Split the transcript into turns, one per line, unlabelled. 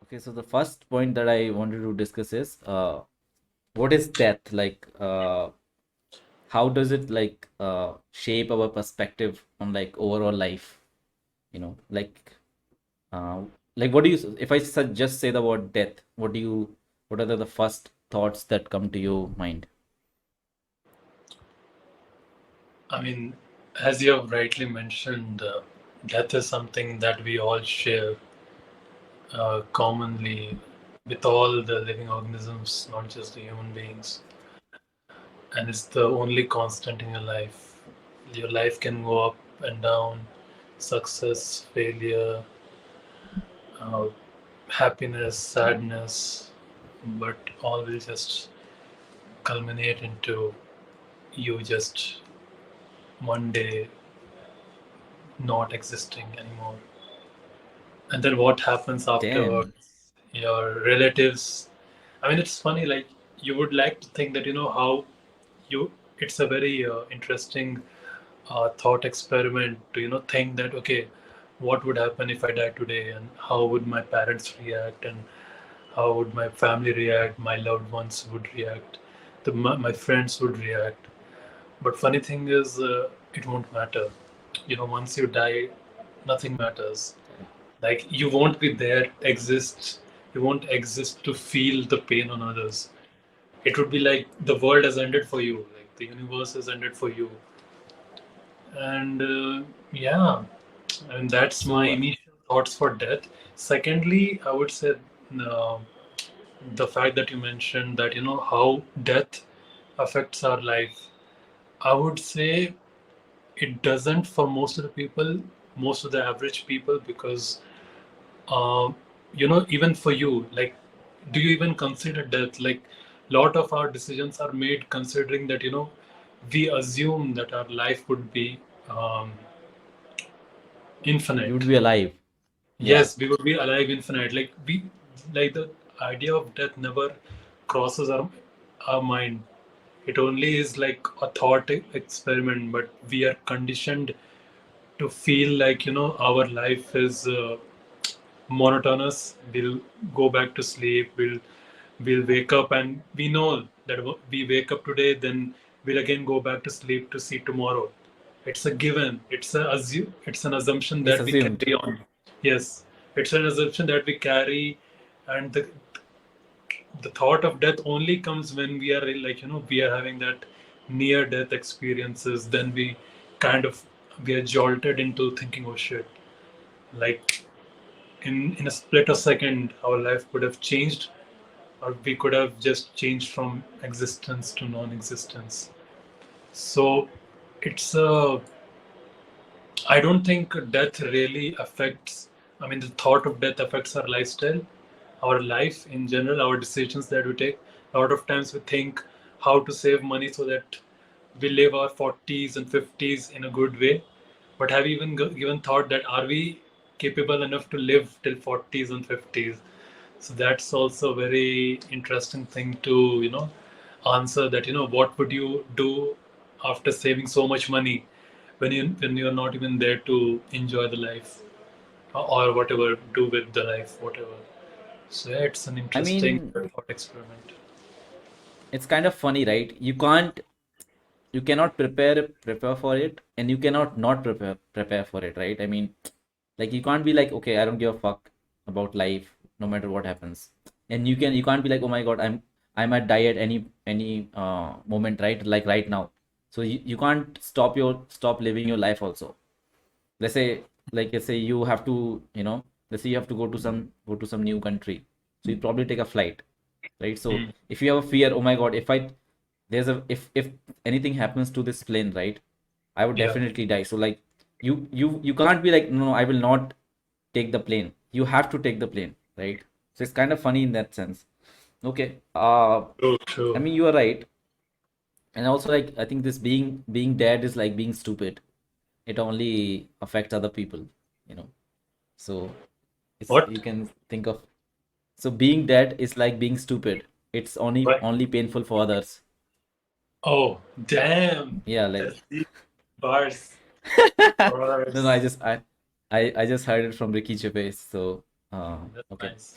Okay, so the first point that I wanted to discuss is what is death? How does it shape our perspective on overall life? You know, uh, what do you, if I just say the word death, what are the first thoughts that come to your mind?
I mean, as you have rightly mentioned, death is something that we all share commonly with all the living organisms, not just the human beings. And it's the only constant in your life. Your life can go up and down, success, failure, uh, happiness, sadness, but all will just culminate into you just one day not existing anymore. And then what happens
Damn.
afterwards? Your relatives. I mean, it's funny. Like you would like to think that how you. It's a very interesting thought experiment to think that okay, what would happen if I die today, and how would my parents react, and how would my family react, my loved ones would react, my friends would react. But funny thing is, it won't matter. Once you die, nothing matters. Like you won't be there, exist. You won't exist to feel the pain on others. It would be like the world has ended for you, like the universe has ended for you. And yeah, and that's my
So
initial thoughts for death. Secondly, I would say uh, the fact that you mentioned that how death affects our life. I would say it doesn't for most of the people, most of the average people, because um, even for you, like, do you even consider death? Like, lot of our decisions are made considering that we assume that our life would be um,
we would
infinite.
be alive. Yeah.
Yes, we would be alive infinite. Like the idea of death never crosses our mind. It only is like a thought experiment, but we are conditioned to feel like our life is monotonous. We'll go back to sleep. We'll wake up, and we know that we wake up today, then we'll again go back to sleep to see tomorrow. It's a given. It's an assumption
It's
that we
assumed.
carry on. Yes, it's an assumption that we carry, and the thought of death only comes when we are like we are having that near death experiences. Then we are jolted into thinking, oh shit, like in a split of second our life could have changed, or we could have just changed from existence to non-existence. So it's a I don't think death really affects. I mean, the thought of death affects our lifestyle, our life in general, our decisions that we take. A lot of times we think how to save money so that we live our 40s and 50s in a good way. But have you even given thought that are we capable enough to live till 40s and 50s? So that's also a very interesting thing to, answer that, what would you do after saving so much money when you're not even there to enjoy the life or whatever, do with the life, whatever. So yeah, it's an
I
interesting
mean,
thought experiment.
it's kind of funny, right? You cannot prepare for it, and you cannot not prepare for it, right? I mean, like you can't be like, okay, I don't give a fuck about life no matter what happens. And you can't be like, oh my god, I might die at any moment, right? Like right now. So you can't stop living your life also. Let's say, let's say you have to, let's say you have to go to some new country. So you probably take a flight, right? So
Mm.
if you have a fear, oh my god, if anything happens to this plane, right, I would
Yeah.
definitely die. So like you can't be like, no, I will not take the plane. You have to take the plane, right? So it's kind of funny in that sense. Okay.
True,
I
true.
mean, you are right. And also, like, I think this being dead is like being stupid. It only affects other people, you know. So it's,
What?
you can think of, so being dead is like being stupid. It's
What?
only painful for others.
Oh, damn.
Yeah, like
That's deep. Bars.
no, no,
Bars.
I just heard it from Ricky Gervais. So
That's
okay.
nice.